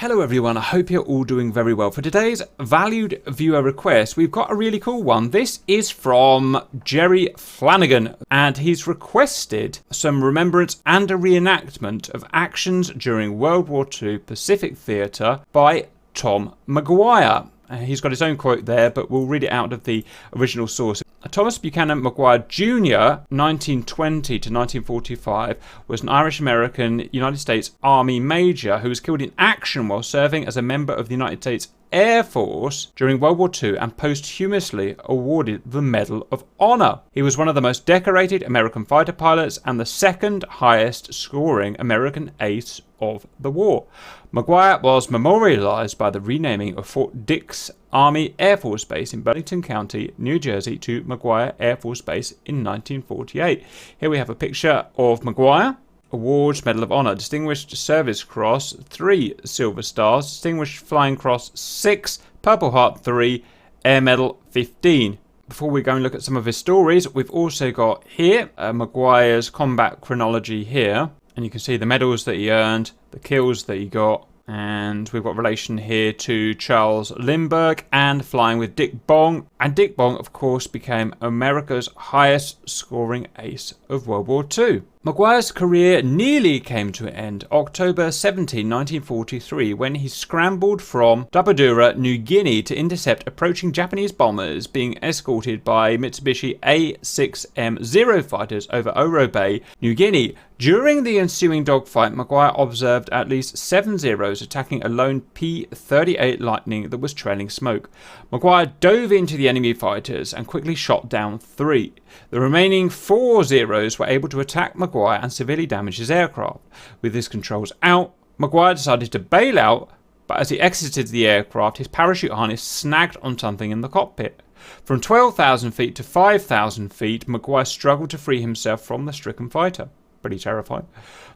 Hello everyone, I hope you're all doing very well. For today's valued viewer request, we've got a really cool one. This is from Jerry Flanagan, and he's requested some remembrance and a reenactment of actions during World War II Pacific Theatre by Tom McGuire. He's got his own quote there, but we'll read it out of the original source. Thomas Buchanan McGuire Jr., 1920 to 1945, was an Irish-American United States Army major who was killed in action while serving as a member of the United States Air Force during World War II and posthumously awarded the Medal of Honor. He was one of the most decorated American fighter pilots and the second highest scoring American ace of the war. McGuire was memorialized by the renaming of Fort Dix Army Air Force Base in Burlington County, New Jersey to McGuire Air Force Base in 1948. Here we have a picture of McGuire. Awards, Medal of Honor, Distinguished Service Cross, 3 Silver Stars, Distinguished Flying Cross, 6, Purple Heart, 3, Air Medal, 15. Before we go and look at some of his stories, we've also got here McGuire's combat chronology here. And you can see the medals that he earned, the kills that he got, and we've got relation here to Charles Lindbergh and flying with Dick Bong. And Dick Bong, of course, became America's highest scoring ace of World War II. McGuire's career nearly came to an end October 17, 1943, when he scrambled from Dabadura, New Guinea to intercept approaching Japanese bombers being escorted by Mitsubishi A6M Zero fighters over Oro Bay, New Guinea. During the ensuing dogfight, McGuire observed at least 7 Zeros attacking a lone P-38 Lightning that was trailing smoke. McGuire dove into the enemy fighters and quickly shot down 3. The remaining 4 Zeros were able to attack McGuire and severely damage his aircraft. With his controls out, McGuire decided to bail out, but as he exited the aircraft, his parachute harness snagged on something in the cockpit. From 12,000 feet to 5,000 feet, McGuire struggled to free himself from the stricken fighter. Pretty terrifying.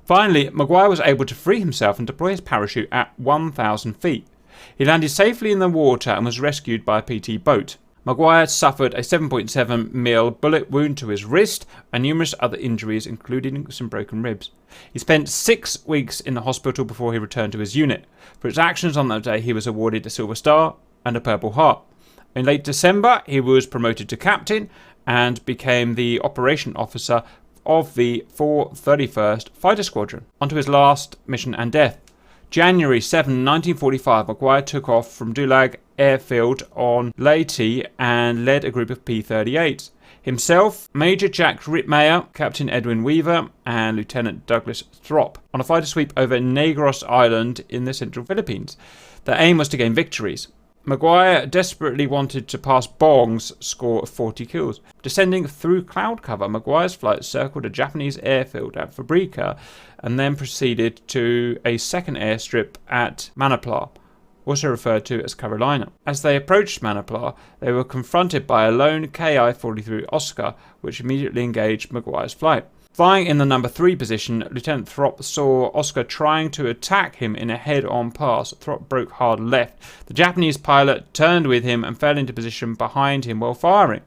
Finally, McGuire was able to free himself and deploy his parachute at 1,000 feet. He landed safely in the water and was rescued by a PT boat. McGuire suffered a 7.7 mm bullet wound to his wrist and numerous other injuries, including some broken ribs. He spent 6 weeks in the hospital before he returned to his unit. For his actions on that day, he was awarded a Silver Star and a Purple Heart. In late December, he was promoted to captain and became the operation officer of the 431st Fighter Squadron. On to his last mission and death. January 7, 1945, McGuire took off from Dulag Airfield on Leyte and led a group of P-38s. Himself, Major Jack Rittmeyer, Captain Edwin Weaver, and Lieutenant Douglas Throp on a fighter sweep over Negros Island in the central Philippines. Their aim was to gain victories. McGuire desperately wanted to pass Bong's score of 40 kills. Descending through cloud cover, McGuire's flight circled a Japanese airfield at Fabrica and then proceeded to a second airstrip at Manapla, also referred to as Carolina. As they approached Manapla, they were confronted by a lone Ki-43 Oscar, which immediately engaged McGuire's flight. Flying in the number 3 position, Lieutenant Throp saw Oscar trying to attack him in a head-on pass. Throp broke hard left. The Japanese pilot turned with him and fell into position behind him while firing.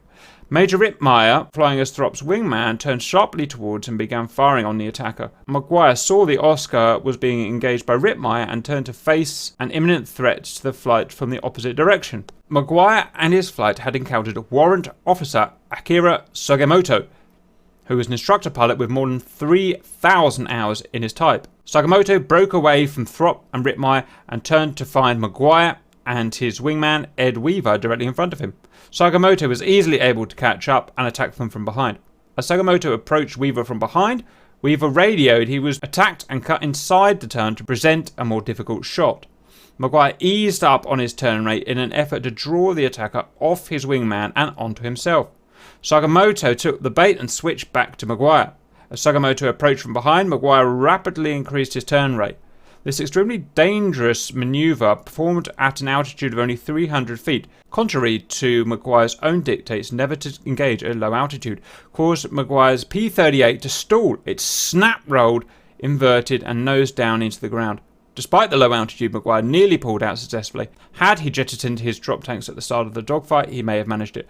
Major Rittmeyer, flying as Throp's wingman, turned sharply towards and began firing on the attacker. McGuire saw the Oscar was being engaged by Rittmeyer and turned to face an imminent threat to the flight from the opposite direction. McGuire and his flight had encountered Warrant Officer Akira Sugimoto, who was an instructor pilot with more than 3,000 hours in his type. Sugimoto broke away from Throp and Rittmeyer and turned to find McGuire and his wingman Ed Weaver directly in front of him. Sugimoto was easily able to catch up and attack them from behind. As Sugimoto approached Weaver from behind, Weaver radioed he was attacked and cut inside the turn to present a more difficult shot. McGuire eased up on his turn rate in an effort to draw the attacker off his wingman and onto himself. Sugimoto took the bait and switched back to McGuire. As Sugimoto approached from behind, McGuire rapidly increased his turn rate. This extremely dangerous maneuver, performed at an altitude of only 300 feet, contrary to McGuire's own dictates never to engage at a low altitude, caused McGuire's P-38 to stall. It snap-rolled, inverted and nosed down into the ground. Despite the low altitude, McGuire nearly pulled out successfully. Had he jettisoned his drop tanks at the start of the dogfight, he may have managed it.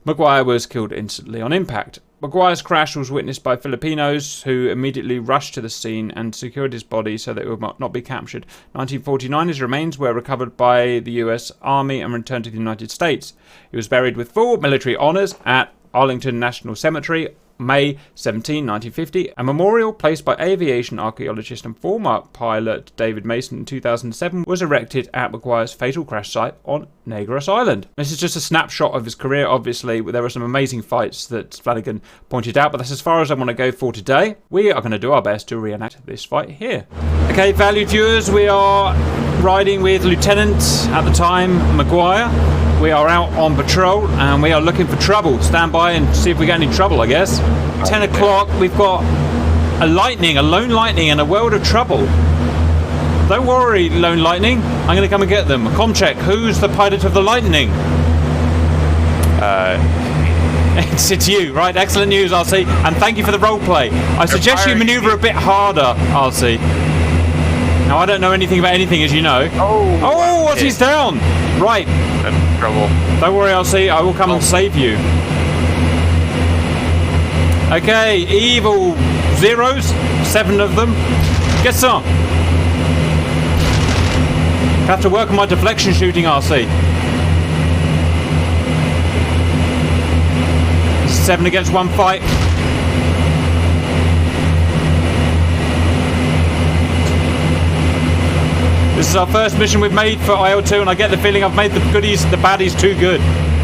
McGuire was killed instantly on impact. McGuire's crash was witnessed by Filipinos who immediately rushed to the scene and secured his body so that it would not be captured. 1949, his remains were recovered by the US Army and returned to the United States. He was buried with full military honours at Arlington National Cemetery, May 17, 1950. A memorial placed by aviation archaeologist and former pilot David Mason in 2007 was erected at McGuire's fatal crash site on Negros Island. This is just a snapshot of his career. Obviously, there were some amazing fights that Flanagan pointed out, but that's as far as I want to go for today. We are going to do our best to reenact this fight here. Okay, valued viewers, we are riding with Lieutenant, at the time, McGuire. We are out on patrol and we are looking for trouble. Stand by and see if we get any trouble, I guess. 10 o'clock, we've got a lone lightning in a world of trouble. Don't worry, Lone Lightning. I'm going to come and get them. Com check, who's the pilot of the Lightning? It's you, right? Excellent news, RC. And thank you for the role play. I suggest you maneuver a bit harder, RC. Now, I don't know anything about anything, as you know. Oh, what's he's down? Right. I'm in trouble. Don't worry, RC. I will come and save you. Okay, evil zeros. 7 of them. Get some. I have to work on my deflection shooting, RC. 7 against 1 fight. This is our first mission we've made for IL-2, and I get the feeling I've made the baddies too good.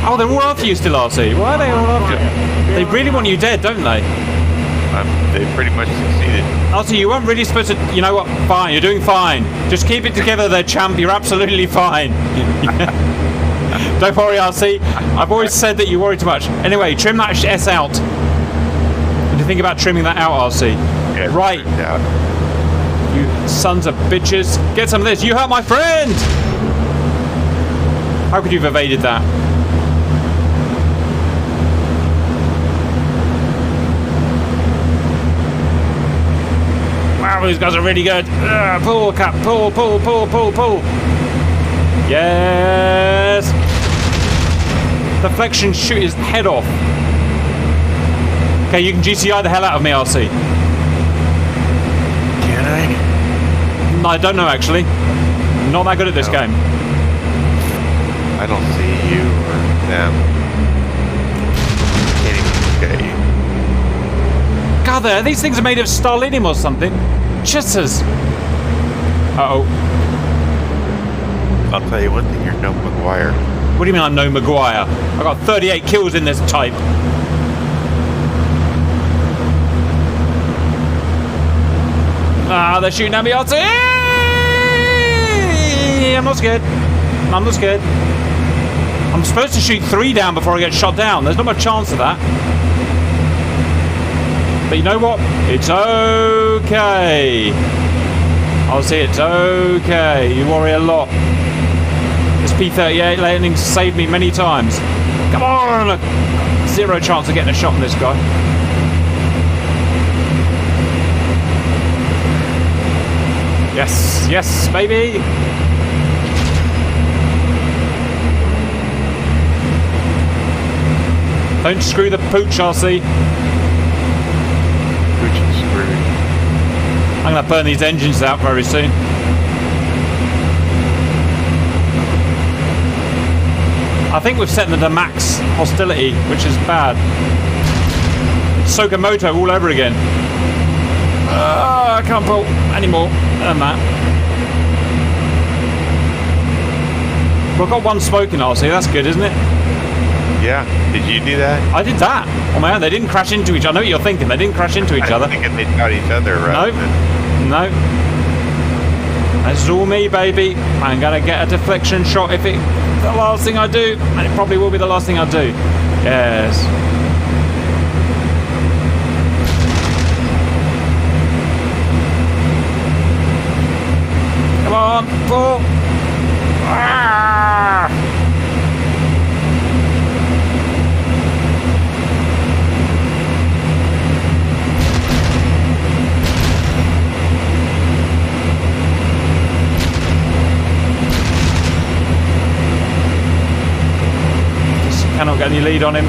Oh, they're all after you still, RC. Why are they all after you? They really want you dead, don't they? They pretty much succeeded. RC, you weren't really supposed to... You know what? Fine, you're doing fine. Just keep it together there, champ. You're absolutely fine. Don't worry, RC. I've always said that you worry too much. Anyway, trim that S out. What do you think about trimming that out, RC? Yeah, right. You sons of bitches. Get some of this. You hurt my friend! How could you have evaded that? Wow, these guys are really good. Pull, Cap. Pull. Yes! Deflection, shoot his head off. Okay, you can GCI the hell out of me, RC. Can I? I don't know, actually. Not that good at this game. I don't see you or them. Can't even look at you. God, these things are made of Starlinium or something. Jitters. Uh-oh. I'll tell you one thing, you're no McGuire. What do you mean I'm no McGuire? I got 38 kills in this type. Ah, they're shooting at me, RC! I'm not scared. I'm not scared. I'm supposed to shoot 3 down before I get shot down. There's not much chance of that. But you know what? It's okay. I'll say it's okay. You worry a lot. This P-38 landing saved me many times. Come on! 0 chance of getting a shot on this guy. Yes, yes, baby! Don't screw the pooch, RC. Pooch is screwed. I'm going to burn these engines out very soon. I think we've set them to max hostility, which is bad. Sokamoto all over again. I can't pull any more than that. Well, I've got 1 smoke in RC, that's good, isn't it? Yeah, did you do that? I did that. Oh man, they didn't crash into each other. I know what you're thinking, they didn't crash into each other. I'm thinking they shot each other, right? No. This is all me, baby. I'm gonna get a deflection shot if it's the last thing I do. And it probably will be the last thing I do. Yes. Come on, pull. Ah! Just cannot get any lead on him.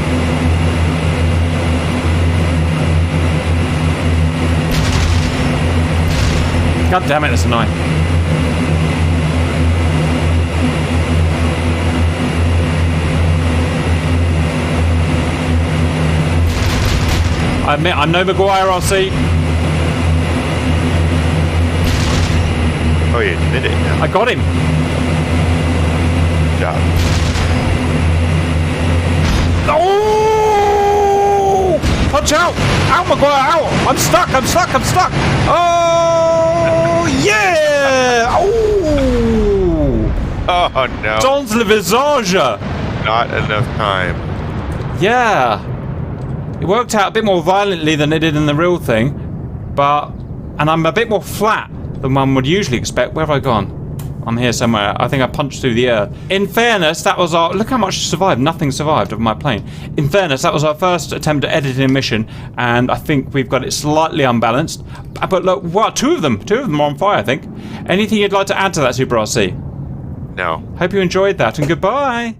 God damn it, that's annoying. I admit, I'm no McGuire, RC. Oh, you admit it now. I got him. Good job. Oh! Punch out! Out, McGuire, out! I'm stuck, I'm stuck, I'm stuck! Oh, yeah! Oh! Oh, no. Dans le visage! Not enough time. Yeah. It worked out a bit more violently than it did in the real thing, but... And I'm a bit more flat than one would usually expect. Where have I gone? I'm here somewhere. I think I punched through the air. In fairness, that was our... Look how much survived. Nothing survived of my plane. In fairness, that was our first attempt at editing a mission, and I think we've got it slightly unbalanced. But look, what? Two of them are on fire, I think. Anything you'd like to add to that, Super RC? No. Hope you enjoyed that, and goodbye.